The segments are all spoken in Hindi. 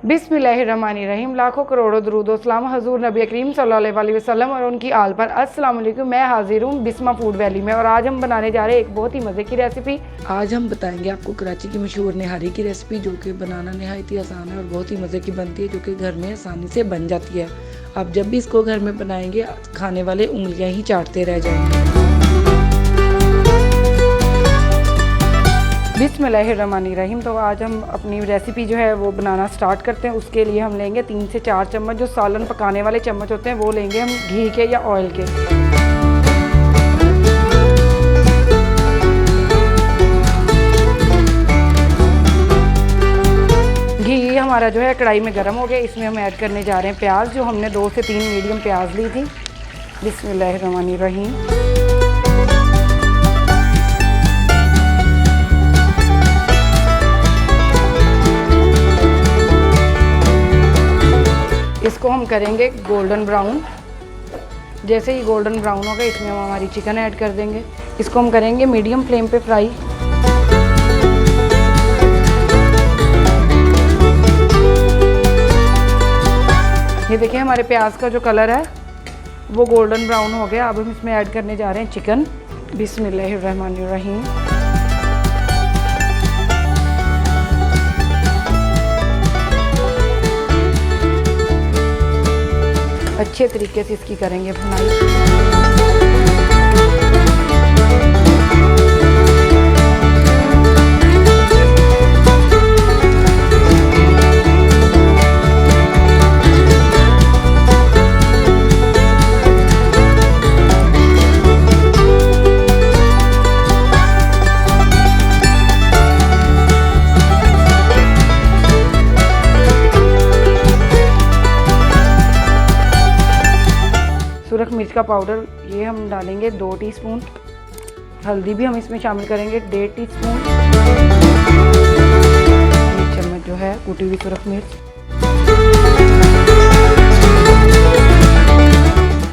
बिस्मिल्लाहिर्रहमानिर्रहीम। लाखों करोड़ों दरूद व सलाम हजूर नबी करीम सल्लल्लाहु अलैहि वसल्लम और उनकी आल पर। अस्सलाम वालेकुम। मैं हाजिर हूँ बिस्मा फूड वैली में और आज हम बनाने जा रहे हैं एक बहुत ही मज़े की रेसिपी। आज हम बताएंगे आपको कराची की मशहूर निहारी की रेसिपी, जो कि बनाना नहायत ही आसान है और बहुत ही मज़े की बनती है, जो कि घर में आसानी से बन जाती है। आप जब भी इसको घर में बनाएंगे खाने वाले उंगलियाँ ही चाटते रह जाएंगे। बिस्मिल्लाहिर्रहमानिर्रहीम। तो आज हम अपनी रेसिपी जो है वो बनाना स्टार्ट करते हैं। उसके लिए हम लेंगे 3 से 4 चम्मच, जो सालन पकाने वाले चम्मच होते हैं वो लेंगे हम घी के या ऑयल के। घी हमारा जो है कढ़ाई में गर्म हो गया। इसमें हम ऐड करने जा रहे हैं प्याज, जो हमने 2 से 3 मीडियम प्याज ली थी। बिस्मिल्लाहिर्रहमानिर्रहीम। इसको हम करेंगे गोल्डन ब्राउन। जैसे ही गोल्डन ब्राउन होगा इसमें हम हमारी चिकन ऐड कर देंगे। इसको हम करेंगे मीडियम फ्लेम पे फ्राई। ये देखिए हमारे प्याज का जो कलर है वो गोल्डन ब्राउन हो गया। अब हम इसमें ऐड करने जा रहे हैं चिकन। बिस्मिल्लाहिर्रहमानिर्रहीम। अच्छे तरीके से इसकी करेंगे भुनाई। सुरख मिर्च का पाउडर ये हम डालेंगे 2 टीस्पून। हल्दी भी हम इसमें शामिल करेंगे 1.5 टीस्पून। 1 चम्मच जो है कुटी हुई सुरख मिर्च।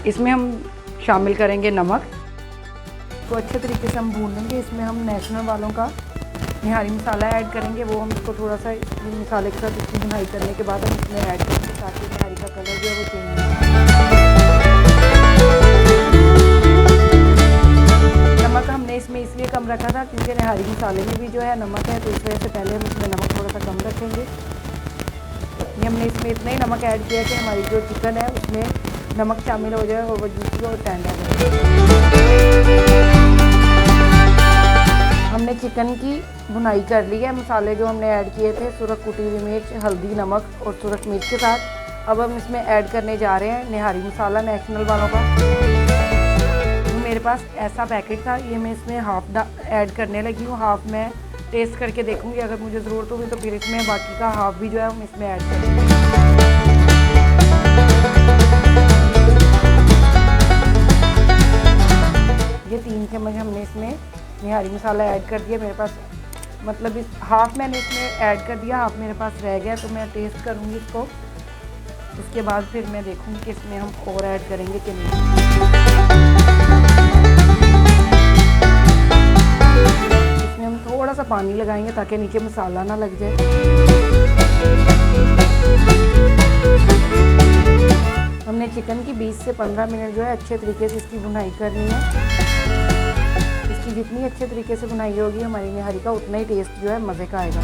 इसमें हम शामिल करेंगे नमक। तो अच्छे तरीके से हम भून लेंगे। इसमें हम नेशनल वालों का निहारी मसाला ऐड करेंगे। वो हम इसको थोड़ा सा मसाले के साथ इसकी भुनाई करने के बाद हम इसमें ऐड करेंगे, ताकि निहारी का कलर जो है वो चेंज हो। नमक हमने इसमें इसलिए कम रखा था क्योंकि निहारी मसाले में भी जो है नमक है, तो इस वजह से पहले हम इसमें नमक थोड़ा सा कम रखेंगे। ये हमने इसमें इतना ही नमक ऐड किया कि हमारी जो चिकन है उसमें नमक शामिल हो जाए और वो जूसी और टेंडर रहे। हमने चिकन की भुनाई कर ली है। मसाले जो हमने ऐड किए थे सुरख कुटी हुई मिर्च, हल्दी, नमक और सुरख मिर्च के साथ, अब हम इसमें ऐड करने जा रहे हैं निहारी मसाला नेशनल वालों का। मेरे पास ऐसा पैकेट था, ये मैं इसमें हाफ ऐड करने लगी हूँ। हाफ मैं टेस्ट करके देखूँगी, अगर मुझे ज़रूरत होगी तो फिर इसमें बाकी का हाफ भी जो है हम इसमें ऐड करेंगे। ये 3 चम्मच हमने इसमें निहारी मसाला ऐड कर दिया। मेरे पास मतलब इस हाफ मैंने इसमें ऐड कर दिया, हाफ मेरे पास रह गया, तो मैं टेस्ट करूँगी इसको। उसके बाद फिर मैं देखूँगी कि इसमें हम और ऐड करेंगे कि नहीं। इसमें हम थोड़ा सा पानी लगाएंगे ताकि नीचे मसाला ना लग जाए। हमने चिकन की 20 से 15 मिनट जो है अच्छे तरीके से इसकी भुनाई करनी है। इसकी जितनी अच्छे तरीके से भुनाई होगी हमारी निहारी का, उतना ही टेस्ट जो है मज़े का आएगा।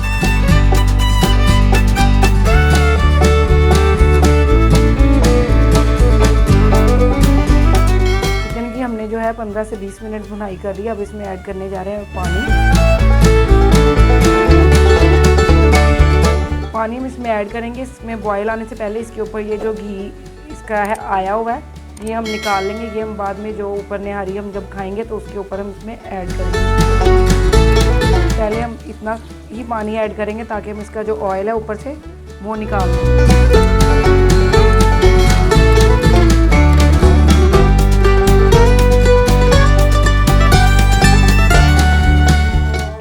हमने जो है 15 से 20 मिनट भुनाई कर ली। अब इसमें ऐड करने जा रहे हैं पानी हम इसमें ऐड करेंगे। इसमें बॉयल आने से पहले इसके ऊपर ये जो घी इसका है आया हुआ है, ये हम निकाल लेंगे। ये हम बाद में जो ऊपर निहारी हम जब खाएंगे तो उसके ऊपर हम इसमें ऐड करेंगे। पहले हम इतना ही पानी ऐड करेंगे ताकि हम इसका जो ऑयल है ऊपर से वो निकाल दें।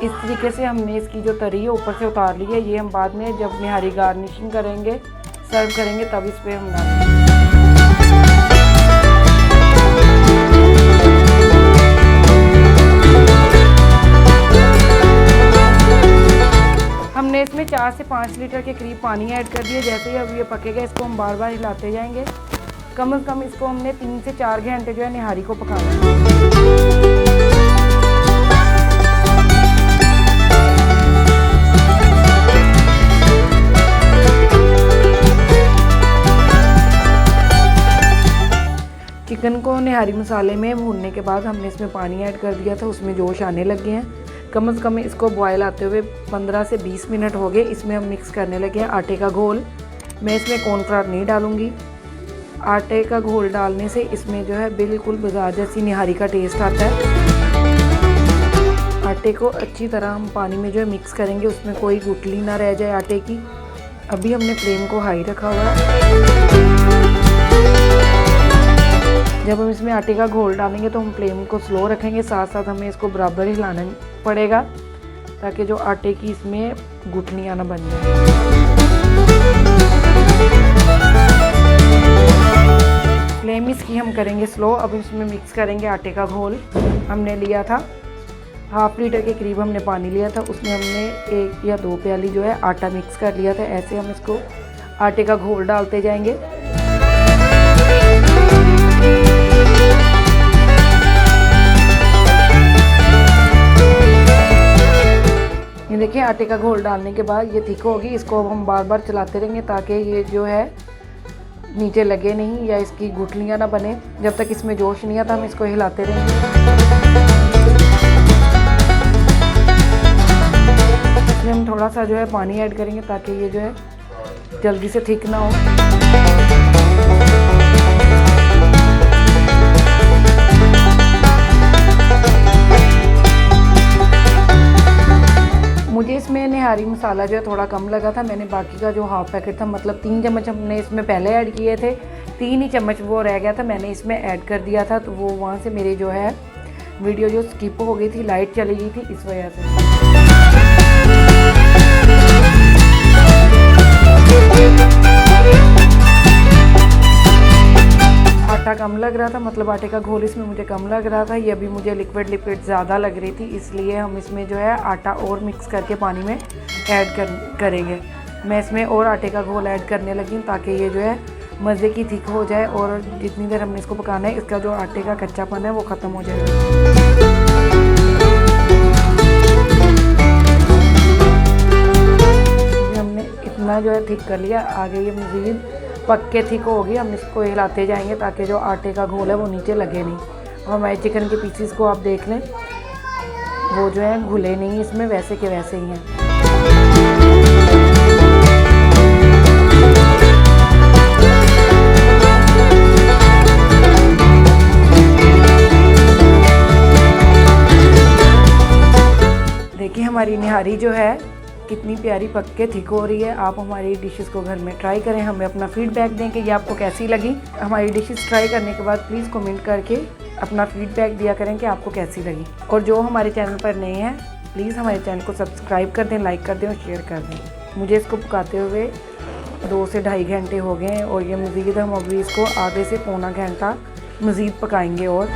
इस तरीके से हमने इसकी जो तरी है ऊपर से उतार ली है। ये हम बाद में जब निहारी गार्निशिंग करेंगे, सर्व करेंगे, तब इस पे हम डालेंगे। हमने हमने इसमें 4 से 5 लीटर के करीब पानी ऐड कर दिया। जैसे ही अब ये पकेगा इसको हम बार बार हिलाते जाएंगे। कम से कम इसको हमने 3 से 4 घंटे जो है निहारी को पकाना है। चिकन को निहारी मसाले में भूनने के बाद हमने इसमें पानी ऐड कर दिया था, उसमें जोश आने लगे हैं। कम से कम इसको बॉयल आते हुए 15 से 20 मिनट हो गए। इसमें हम मिक्स करने लगे हैं आटे का घोल। मैं इसमें कॉर्नफ्लावर नहीं डालूंगी। आटे का घोल डालने से इसमें जो है बिल्कुल बाजार जैसी निहारी का टेस्ट आता है। आटे को अच्छी तरह हम पानी में जो है मिक्स करेंगे, उसमें कोई गुठली ना रह जाए आटे की। अभी हमने फ्लेम को हाई रखा हुआ है। जब हम इसमें आटे का घोल डालेंगे तो हम फ्लेम को स्लो रखेंगे, साथ साथ हमें इसको बराबर हिलाना पड़ेगा ताकि जो आटे की इसमें गुठलियाँ ना बन जाए। फ्लेम इसकी हम करेंगे स्लो। अब इसमें मिक्स करेंगे आटे का घोल। हमने लिया था 1/2 लीटर के करीब हमने पानी लिया था, उसमें हमने 1 या 2 प्याली जो है आटा मिक्स कर लिया था। ऐसे हम इसको आटे का घोल डालते जाएंगे। ये देखिए आटे का घोल डालने के बाद ये थिक होगी। इसको अब हम बार बार चलाते रहेंगे ताकि ये जो है नीचे लगे नहीं या इसकी गुठलियाँ ना बने। जब तक इसमें जोश नहीं आता हम इसको हिलाते रहेंगे। इसमें हम थोड़ा सा जो है पानी ऐड करेंगे ताकि ये जो है जल्दी से थिक ना हो। मुझे इसमें निहारी मसाला जो है थोड़ा कम लगा था। मैंने बाकी का जो 1/2 पैकेट था, मतलब 3 चम्मच हमने इसमें पहले ऐड किए थे, 3 ही चम्मच वो रह गया था, मैंने इसमें ऐड कर दिया था। तो वो वहाँ से मेरी जो है वीडियो जो स्किप हो गई थी, लाइट चली गई थी, इस वजह से। आटा कम लग रहा था, मतलब आटे का घोल इसमें मुझे कम लग रहा था। ये अभी मुझे लिक्विड ज़्यादा लग रही थी, इसलिए हम इसमें जो है आटा और मिक्स करके पानी में ऐड करेंगे। मैं इसमें और आटे का घोल ऐड करने लगी हूँ ताकि ये जो है मज़े की थिक हो जाए और जितनी देर हमने इसको पकाना है इसका जो आटे का कच्चापन है वो ख़त्म हो जाएगा। हमने इतना जो है थिक कर लिया, आगे ये मज़ीद पक के थिक होगी। हम इसको हिलाते जाएंगे ताकि जो आटे का घोल है वो नीचे लगे नहीं। और हमारे चिकन के पीसीस को आप देख लें, वो जो है घुले नहीं, इसमें वैसे के वैसे ही हैं। देखिए हमारी निहारी जो है कितनी प्यारी पक के थिक हो रही है। आप हमारी डिशेस को घर में ट्राई करें, हमें अपना फीडबैक दें कि ये आपको कैसी लगी। हमारी डिशेस ट्राई करने के बाद प्लीज़ कमेंट करके अपना फीडबैक दिया करें कि आपको कैसी लगी। और जो हमारे चैनल पर नए हैं प्लीज़ हमारे चैनल को सब्सक्राइब कर दें, लाइक कर दें और शेयर कर दें। मुझे इसको पकाते हुए 2 से ढाई घंटे हो गए हैं और ये मज़ीद हम अभी इसको आधे से पौना घंटा मज़ीद पकाएंगे। और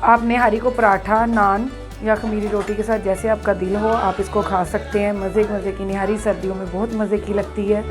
आप निहारी को पराठा, नान या खमीरी रोटी के साथ जैसे आपका दिल हो आप इसको खा सकते हैं। मज़े की निहारी सर्दियों में बहुत मज़े की लगती है।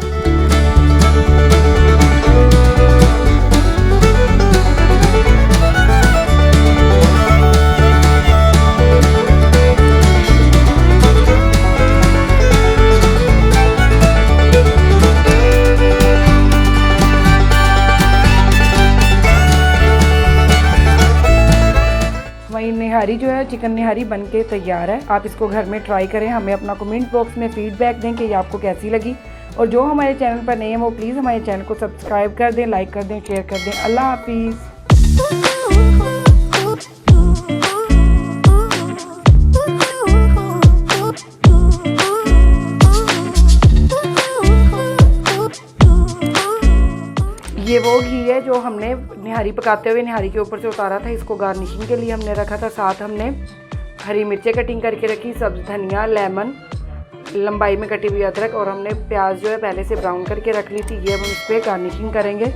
निहारी जो है चिकन निहारी बनके तैयार है। आप इसको घर में ट्राई करें, हमें अपना कमेंट बॉक्स में फीडबैक दें कि ये आपको कैसी लगी। और जो हमारे चैनल पर नए हैं वो प्लीज़ हमारे चैनल को सब्सक्राइब कर दें, लाइक कर दें, शेयर कर दें। अल्लाह हाफिज़। ये वो घी है जो हमने निहारी पकाते हुए निहारी के ऊपर से उतारा था। इसको गार्निशिंग के लिए हमने रखा था। साथ हमने हरी मिर्चें कटिंग करके रखी, सब्ज़ धनिया, लेमन, लंबाई में कटी हुई अदरक, और हमने प्याज जो है पहले से ब्राउन करके रख ली थी। ये हम इस पर गार्निशिंग करेंगे।